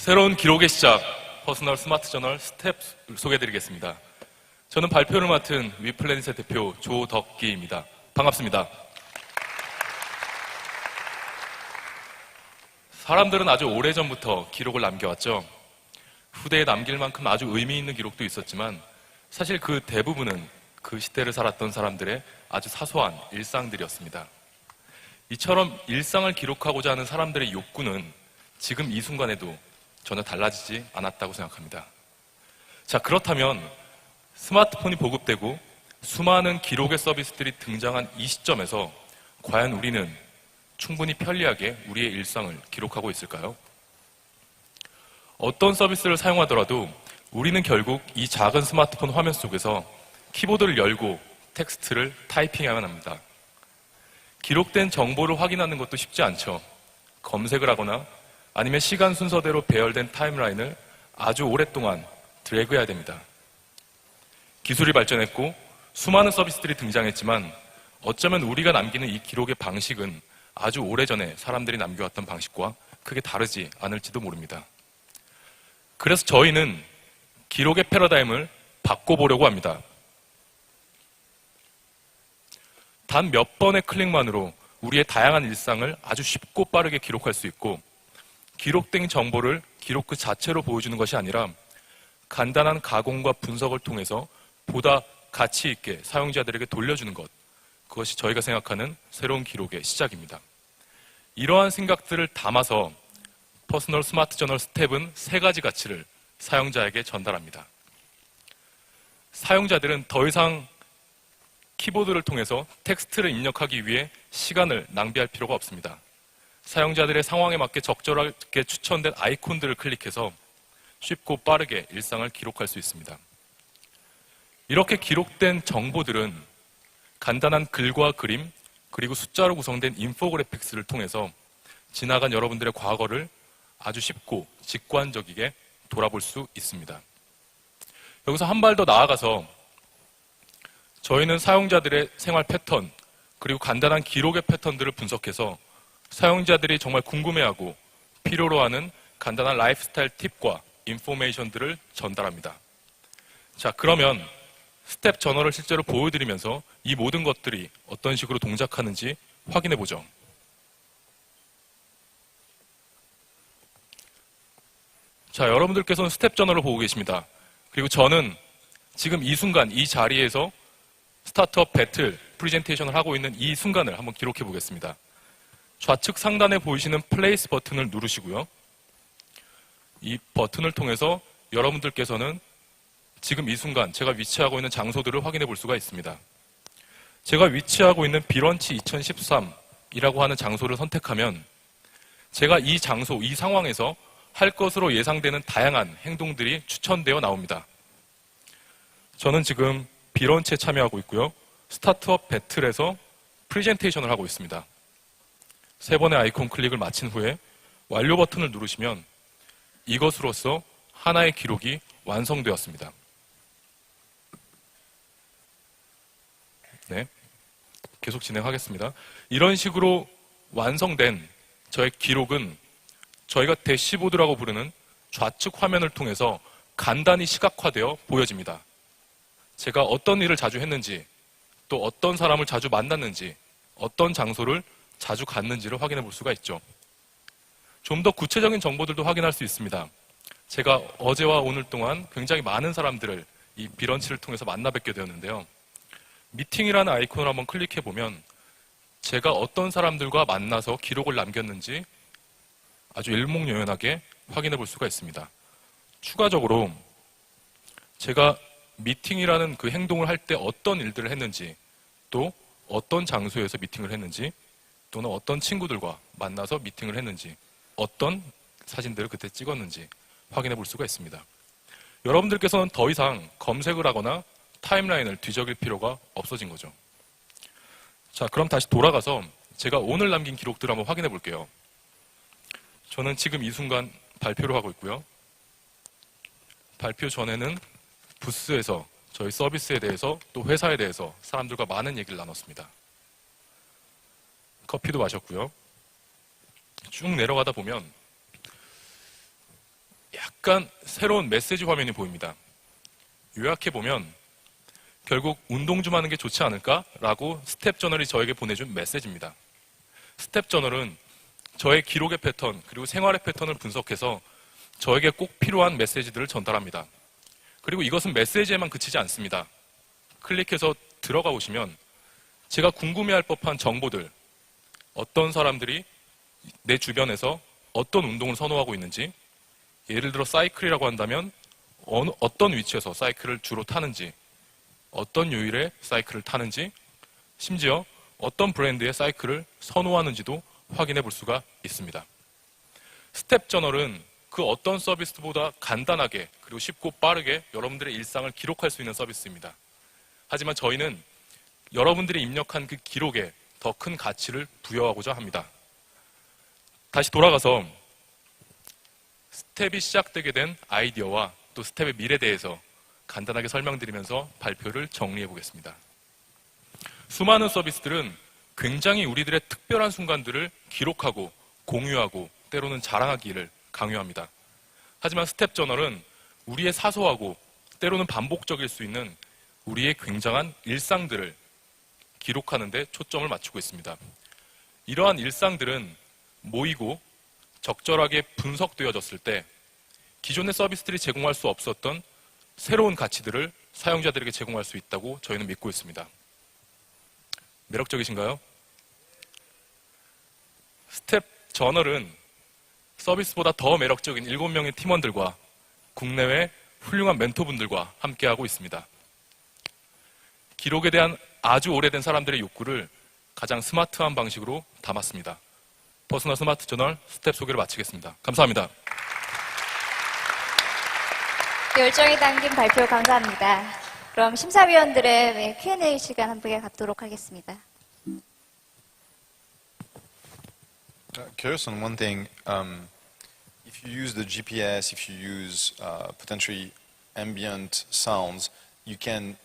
새로운 기록의 시작, 퍼스널 스마트 저널 스텝을 소개해드리겠습니다. 저는 발표를 맡은 위플래닛의 대표 조덕기입니다. 반갑습니다. 사람들은 아주 오래전부터 기록을 남겨왔죠. 후대에 남길 만큼 아주 의미 있는 기록도 있었지만 사실 그 대부분은 그 시대를 살았던 사람들의 아주 사소한 일상들이었습니다. 이처럼 일상을 기록하고자 하는 사람들의 욕구는 지금 이 순간에도 전혀 달라지지 않았다고 생각합니다. 자, 그렇다면 스마트폰이 보급되고 수많은 기록의 서비스들이 등장한 이 시점에서 과연 우리는 충분히 편리하게 우리의 일상을 기록하고 있을까요? 어떤 서비스를 사용하더라도 우리는 결국 이 작은 스마트폰 화면 속에서 키보드를 열고 텍스트를 타이핑해야만 합니다. 기록된 정보를 확인하는 것도 쉽지 않죠. 검색을 하거나 아니면 시간 순서대로 배열된 타임라인을 아주 오랫동안 드래그해야 됩니다. 기술이 발전했고 수많은 서비스들이 등장했지만 어쩌면 우리가 남기는 이 기록의 방식은 아주 오래전에 사람들이 남겨왔던 방식과 크게 다르지 않을지도 모릅니다. 그래서 저희는 기록의 패러다임을 바꿔보려고 합니다. 단 몇 번의 클릭만으로 우리의 다양한 일상을 아주 쉽고 빠르게 기록할 수 있고 기록된 정보를 기록 그 자체로 보여주는 것이 아니라 간단한 가공과 분석을 통해서 보다 가치 있게 사용자들에게 돌려주는 것, 그것이 저희가 생각하는 새로운 기록의 시작입니다. 이러한 생각들을 담아서 퍼스널 스마트 저널 스텝은 세 가지 가치를 사용자에게 전달합니다. 사용자들은 더 이상 키보드를 통해서 텍스트를 입력하기 위해 시간을 낭비할 필요가 없습니다. 사용자들의 상황에 맞게 적절하게 추천된 아이콘들을 클릭해서 쉽고 빠르게 일상을 기록할 수 있습니다. 이렇게 기록된 정보들은 간단한 글과 그림, 그리고 숫자로 구성된 인포그래픽스를 통해서 지나간 여러분들의 과거를 아주 쉽고 직관적이게 돌아볼 수 있습니다. 여기서 한 발 더 나아가서 저희는 사용자들의 생활 패턴, 그리고 간단한 기록의 패턴들을 분석해서 사용자들이 정말 궁금해하고 필요로 하는 간단한 라이프스타일 팁과 인포메이션들을 전달합니다. 자, 그러면 스텝 저널을 실제로 보여드리면서 이 모든 것들이 어떤 식으로 동작하는지 확인해 보죠. 자, 여러분들께서는 스텝 저널을 보고 계십니다. 그리고 저는 지금 이 순간 이 자리에서 스타트업 배틀 프레젠테이션을 하고 있는 이 순간을 한번 기록해 보겠습니다. 좌측 상단에 보이시는 플레이스 버튼을 누르시고요. 이 버튼을 통해서 여러분들께서는 지금 이 순간 제가 위치하고 있는 장소들을 확인해 볼 수가 있습니다. 제가 위치하고 있는 비런치 2013이라고 하는 장소를 선택하면 제가 이 장소, 이 상황에서 할 것으로 예상되는 다양한 행동들이 추천되어 나옵니다. 저는 지금 비런치에 참여하고 있고요. 스타트업 배틀에서 프레젠테이션을 하고 있습니다. 세 번의 아이콘 클릭을 마친 후에 완료 버튼을 누르시면 이것으로써 하나의 기록이 완성되었습니다. 네, 계속 진행하겠습니다. 이런 식으로 완성된 저의 기록은 저희가 대시보드라고 부르는 좌측 화면을 통해서 간단히 시각화되어 보여집니다. 제가 어떤 일을 자주 했는지, 또 어떤 사람을 자주 만났는지, 어떤 장소를 자주 갔는지를 확인해 볼 수가 있죠. 좀 더 구체적인 정보들도 확인할 수 있습니다. 제가 어제와 오늘 동안 굉장히 많은 사람들을 이 비런치를 통해서 만나 뵙게 되었는데요. 미팅이라는 아이콘을 한번 클릭해 보면 제가 어떤 사람들과 만나서 기록을 남겼는지 아주 일목요연하게 확인해 볼 수가 있습니다. 추가적으로 제가 미팅이라는 그 행동을 할 때 어떤 일들을 했는지, 또 어떤 장소에서 미팅을 했는지, 또는 어떤 친구들과 만나서 미팅을 했는지, 어떤 사진들을 그때 찍었는지 확인해 볼 수가 있습니다. 여러분들께서는 더 이상 검색을 하거나 타임라인을 뒤적일 필요가 없어진 거죠. 자, 그럼 다시 돌아가서 제가 오늘 남긴 기록들을 한번 확인해 볼게요. 저는 지금 이 순간 발표를 하고 있고요. 발표 전에는 부스에서 저희 서비스에 대해서 또 회사에 대해서 사람들과 많은 얘기를 나눴습니다. 커피도 마셨고요. 쭉 내려가다 보면 약간 새로운 메시지 화면이 보입니다. 요약해보면 결국 운동 좀 하는 게 좋지 않을까라고 스텝 저널이 저에게 보내준 메시지입니다. 스텝 저널은 저의 기록의 패턴 그리고 생활의 패턴을 분석해서 저에게 꼭 필요한 메시지들을 전달합니다. 그리고 이것은 메시지에만 그치지 않습니다. 클릭해서 들어가 보시면 제가 궁금해할 법한 정보들, 어떤 사람들이 내 주변에서 어떤 운동을 선호하고 있는지, 예를 들어 사이클이라고 한다면 어떤 위치에서 사이클을 주로 타는지, 어떤 요일에 사이클을 타는지, 심지어 어떤 브랜드의 사이클을 선호하는지도 확인해 볼 수가 있습니다. 스텝 저널은 그 어떤 서비스보다 간단하게 그리고 쉽고 빠르게 여러분들의 일상을 기록할 수 있는 서비스입니다. 하지만 저희는 여러분들이 입력한 그 기록에 더 큰 가치를 부여하고자 합니다. 다시 돌아가서 스텝이 시작되게 된 아이디어와 또 스텝의 미래에 대해서 간단하게 설명드리면서 발표를 정리해 보겠습니다. 수많은 서비스들은 굉장히 우리들의 특별한 순간들을 기록하고 공유하고 때로는 자랑하기를 강요합니다. 하지만 스텝 저널은 우리의 사소하고 때로는 반복적일 수 있는 우리의 굉장한 일상들을 기록하는 데 초점을 맞추고 있습니다. 이러한 일상들은 모이고 적절하게 분석되어졌을 때 기존의 서비스들이 제공할 수 없었던 새로운 가치들을 사용자들에게 제공할 수 있다고 저희는 믿고 있습니다. 매력적이신가요? 스텝 저널은 서비스보다 더 매력적인 7명의 팀원들과 국내외 훌륭한 멘토분들과 함께하고 있습니다. 기록에 대한 아주 오래된 사람들의 욕구를 가장 스마트한 방식으로 담았습니다. 퍼스널 스마트 저널 스텝 소개를 마치겠습니다. 감사합니다. 열정이 담긴 발표 감사합니다. 그럼 심사위원들의 Q&A 시간 함께 갖도록 하겠습니다. Curious on one thing, if you use the GPS, if you use potentially ambient sounds, you can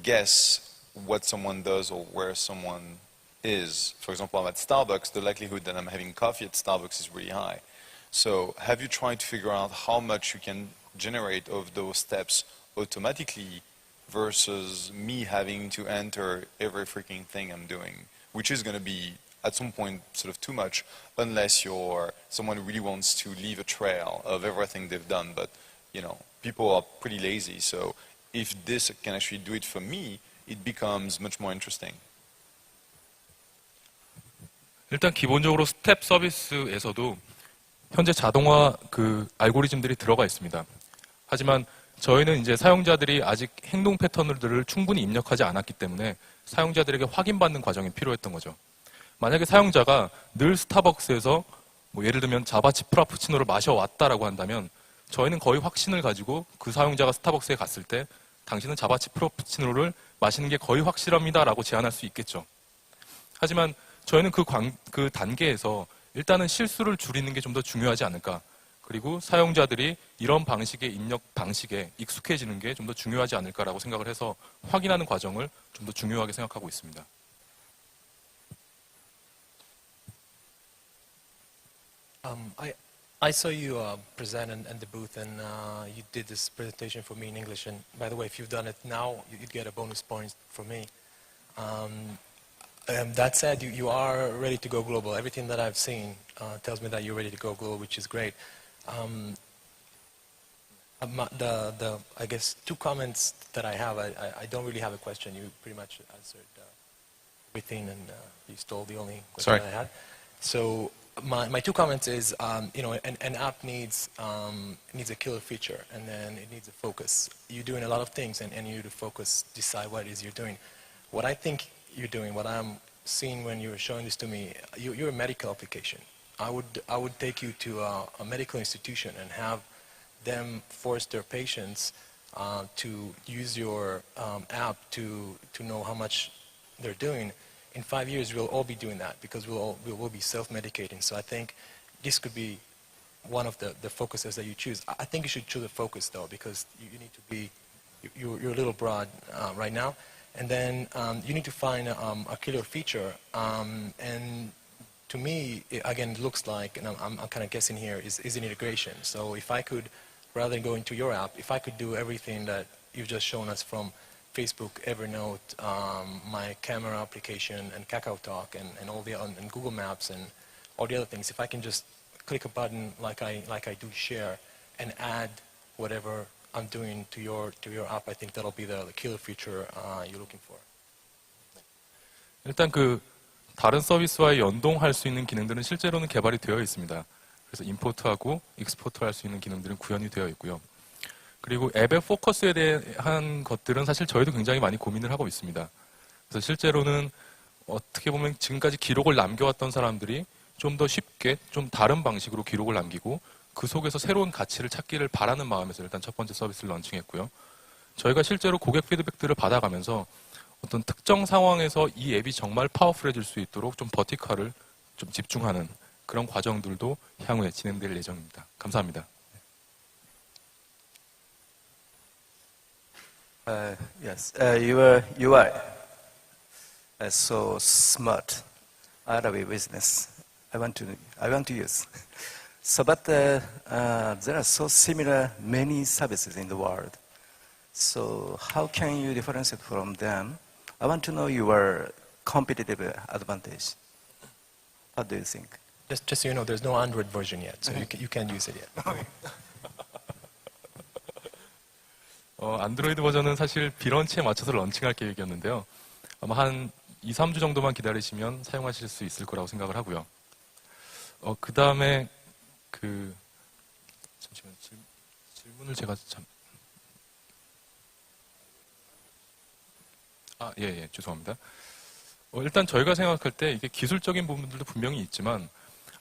guess what someone does or where someone is. For example, I'm at Starbucks, the likelihood that I'm having coffee at Starbucks is really high. So have you tried to figure out how much you can generate of those steps automatically versus me having to enter every freaking thing I'm doing, which is going to be at some point sort of too much unless you're someone who really wants to leave a trail of everything they've done. But, you know, people are pretty lazy. So if this can actually do it for me, it becomes much more interesting. 일단 기본적으로 스텝 서비스에서도 현재 자동화 알고리즘들이 들어가 있습니다. 하지만 저희는 이제 사용자들이 아직 행동 패턴들을 충분히 입력하지 않았기 때문에 사용자들에게 확인받는 과정이 필요했던 거죠. 만약에 사용자가 늘 스타벅스에서 예를 들면 자바치 프라푸치노를 마셔왔다라고 한다면 저희는 거의 확신을 가지고 그 사용자가 스타벅스에 갔을 때 당신은 자바치 프라푸치노를 마시는 게 거의 확실합니다라고 제안할 수 있겠죠. 하지만 저희는 그 단계에서 일단은 실수를 줄이는 게 좀 더 중요하지 않을까. 그리고 사용자들이 이런 방식의 입력 방식에 익숙해지는 게 좀 더 중요하지 않을까라고 생각을 해서 확인하는 과정을 좀 더 중요하게 생각하고 있습니다. I saw you present in the booth, and you did this presentation for me in English. And by the way, if you've done it now, you'd get a bonus point for me. That said, you are ready to go global. Everything that I've seen tells me that you're ready to go global, which is great. I guess two comments that I have. I don't really have a question. You pretty much answered everything, and you stole the only question that I had. So my two comments is, an app needs a killer feature, and then it needs a focus. You're doing a lot of things, and you need to focus, decide what it is you're doing. What I think you're doing, what I'm seeing when you're showing this to me, you're a medical application. I would take you to a medical institution and have them force their patients to use your app to know how much they're doing. In 5 years, we'll all be doing that because we'll be self-medicating. So I think this could be one of the focuses that you choose. I think you should choose a focus though, because you need to be, you're a little broad right now. And then you need to find a killer feature. And to me, again, it looks like, and I'm kind of guessing here, is an integration. So if I could rather than going to your app, if I could do everything that you've just shown us from Facebook, Evernote, my camera application, and KakaoTalk, and all the and Google Maps, and all the other things, if I can just click a button like I do share, and add whatever I'm doing to your app, I think that'll be the killer feature you're looking for. 일단 그 다른 서비스와 연동할 수 있는 기능들은 실제로는 개발이 되어 있습니다. 그래서 임포트하고 익스포트할 수 있는 기능들은 구현이 되어 있고요. 그리고 앱의 포커스에 대한 것들은 사실 저희도 굉장히 많이 고민을 하고 있습니다. 그래서 실제로는 어떻게 보면 지금까지 기록을 남겨왔던 사람들이 좀 더 쉽게 좀 다른 방식으로 기록을 남기고 그 속에서 새로운 가치를 찾기를 바라는 마음에서 일단 첫 번째 서비스를 런칭했고요. 저희가 실제로 고객 피드백들을 받아가면서 어떤 특정 상황에서 이 앱이 정말 파워풀해질 수 있도록 좀 버티컬을 좀 집중하는 그런 과정들도 향후에 진행될 예정입니다. 감사합니다. Yes, your UI is so smart. Arabic business. I want to use. So, but there are so similar many services in the world. So, how can you differentiate from them? I want to know your competitive advantage. What do you think? Just so you know, there's no Android version yet, so you can't use it yet. 안드로이드 버전은 사실 비런치에 맞춰서 런칭할 계획이었는데요. 아마 한 2, 3주 정도만 기다리시면 사용하실 수 있을 거라고 생각을 하고요. 그 다음에 잠시만요. 질문을 제가 죄송합니다. 일단 저희가 생각할 때 이게 기술적인 부분들도 분명히 있지만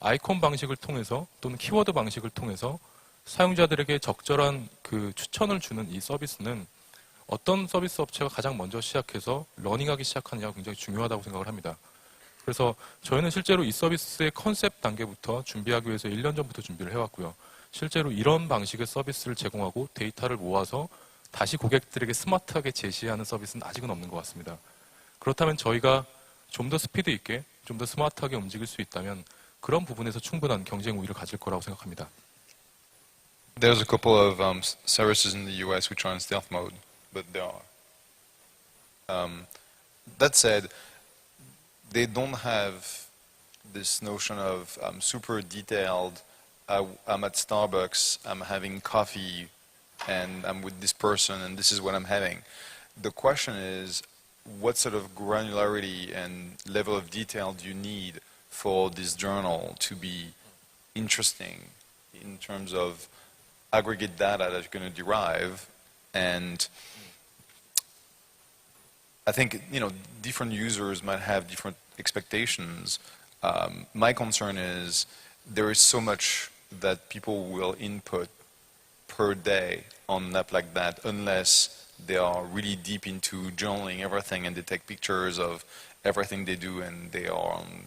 아이콘 방식을 통해서 또는 키워드 방식을 통해서 사용자들에게 적절한 그 추천을 주는 이 서비스는 어떤 서비스 업체가 가장 먼저 시작해서 러닝하기 시작하느냐가 굉장히 중요하다고 생각을 합니다. 그래서 저희는 실제로 이 서비스의 컨셉 단계부터 준비하기 위해서 1년 전부터 준비를 해왔고요. 실제로 이런 방식의 서비스를 제공하고 데이터를 모아서 다시 고객들에게 스마트하게 제시하는 서비스는 아직은 없는 것 같습니다. 그렇다면 저희가 좀 더 스피드 있게, 좀 더 스마트하게 움직일 수 있다면 그런 부분에서 충분한 경쟁 우위를 가질 거라고 생각합니다. There's a couple of services in the US which are in stealth mode, but there are. That said, they don't have this notion of super detailed, I'm at Starbucks, I'm having coffee, and I'm with this person, and this is what I'm having. The question is, what sort of granularity and level of detail do you need for this journal to be interesting in terms of aggregate data that you're going to derive? And I think, different users might have different expectations. My concern is there is so much that people will input per day on an app like that unless they are really deep into journaling everything and they take pictures of everything they do and they are on,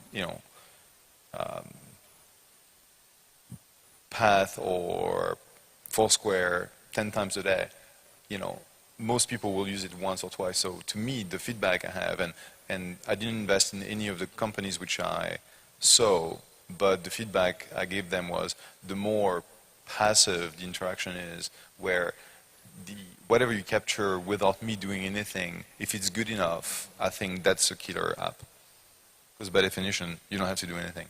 Path or Foursquare 10 times a day. Most people will use it once or twice. So to me, the feedback I have, and I didn't invest in any of the companies which I saw, but the feedback I gave them was the more passive the interaction is, where whatever you capture without me doing anything, if it's good enough, I think that's a killer app. Because by definition, you don't have to do anything.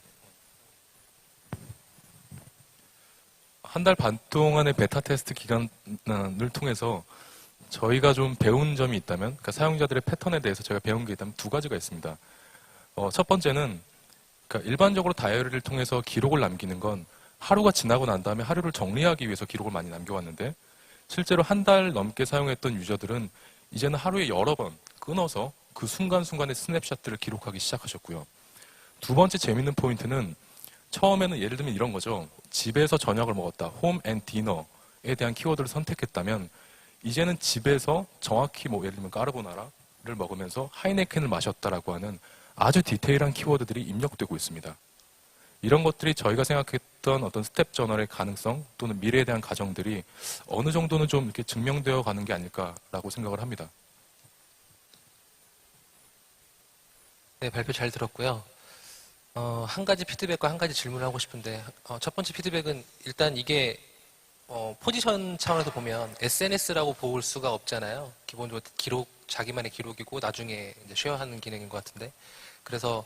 한 달 반 동안의 베타 테스트 기간을 통해서 저희가 좀 배운 점이 있다면, 그러니까 사용자들의 패턴에 대해서 저희가 배운 게 있다면 두 가지가 있습니다. 첫 번째는 그러니까 일반적으로 다이어리를 통해서 기록을 남기는 건 하루가 지나고 난 다음에 하루를 정리하기 위해서 기록을 많이 남겨왔는데, 실제로 한 달 넘게 사용했던 유저들은 이제는 하루에 여러 번 끊어서 그 순간순간의 스냅샷들을 기록하기 시작하셨고요. 두 번째 재밌는 포인트는 처음에는 예를 들면 이런 거죠. 집에서 저녁을 먹었다. 홈 앤 디너에 대한 키워드를 선택했다면 이제는 집에서 정확히 예를 들면 까르보나라를 먹으면서 하이네켄을 마셨다라고 하는 아주 디테일한 키워드들이 입력되고 있습니다. 이런 것들이 저희가 생각했던 어떤 스텝 저널의 가능성 또는 미래에 대한 가정들이 어느 정도는 좀 이렇게 증명되어 가는 게 아닐까라고 생각을 합니다. 네, 발표 잘 들었고요. 한 가지 피드백과 한 가지 질문을 하고 싶은데, 첫 번째 피드백은 일단 이게 포지션 차원에서 보면 SNS라고 볼 수가 없잖아요. 기본적으로 자기만의 기록이고 나중에 이제 쉐어하는 기능인 것 같은데. 그래서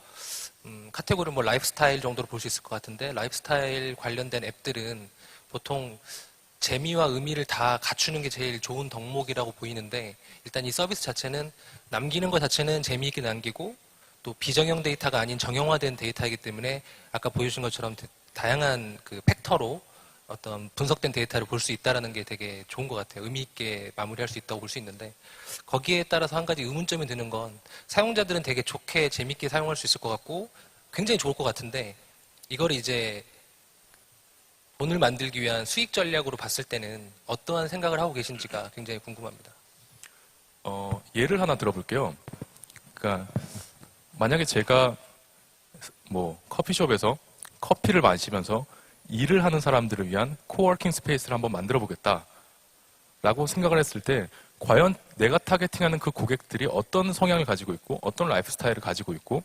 카테고리 뭐 라이프스타일 정도로 볼 수 있을 것 같은데, 라이프스타일 관련된 앱들은 보통 재미와 의미를 다 갖추는 게 제일 좋은 덕목이라고 보이는데, 일단 이 서비스 자체는 남기는 것 자체는 재미있게 남기고, 또 비정형 데이터가 아닌 정형화된 데이터이기 때문에 아까 보여주신 것처럼 다양한 그 팩터로 어떤 분석된 데이터를 볼 수 있다는 게 되게 좋은 것 같아요. 의미 있게 마무리할 수 있다고 볼 수 있는데, 거기에 따라서 한 가지 의문점이 드는 건, 사용자들은 되게 좋게 재밌게 사용할 수 있을 것 같고 굉장히 좋을 것 같은데, 이걸 이제 돈을 만들기 위한 수익 전략으로 봤을 때는 어떠한 생각을 하고 계신지가 굉장히 궁금합니다. 예를 하나 들어볼게요. 그러니까 만약에 제가 뭐 커피숍에서 커피를 마시면서 일을 하는 사람들을 위한 코워킹 스페이스를 한번 만들어 보겠다라고 생각을 했을 때, 과연 내가 타겟팅하는 그 고객들이 어떤 성향을 가지고 있고 어떤 라이프 스타일을 가지고 있고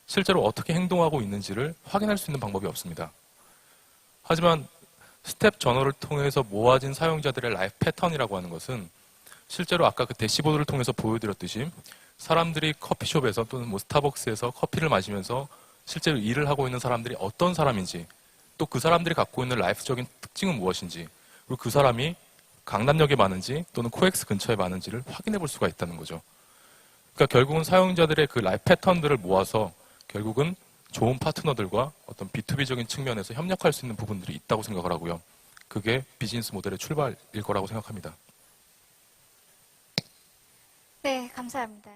실제로 어떻게 행동하고 있는지를 확인할 수 있는 방법이 없습니다. 하지만 스텝 저널을 통해서 모아진 사용자들의 라이프 패턴이라고 하는 것은 실제로 아까 그 대시보드를 통해서 보여드렸듯이 사람들이 커피숍에서 또는 뭐 스타벅스에서 커피를 마시면서 실제로 일을 하고 있는 사람들이 어떤 사람인지, 또 그 사람들이 갖고 있는 라이프적인 특징은 무엇인지, 그리고 그 사람이 강남역에 많은지 또는 코엑스 근처에 많은지를 확인해 볼 수가 있다는 거죠. 그러니까 결국은 사용자들의 그 라이프 패턴들을 모아서 결국은 좋은 파트너들과 어떤 B2B적인 측면에서 협력할 수 있는 부분들이 있다고 생각을 하고요. 그게 비즈니스 모델의 출발일 거라고 생각합니다. 네, 감사합니다.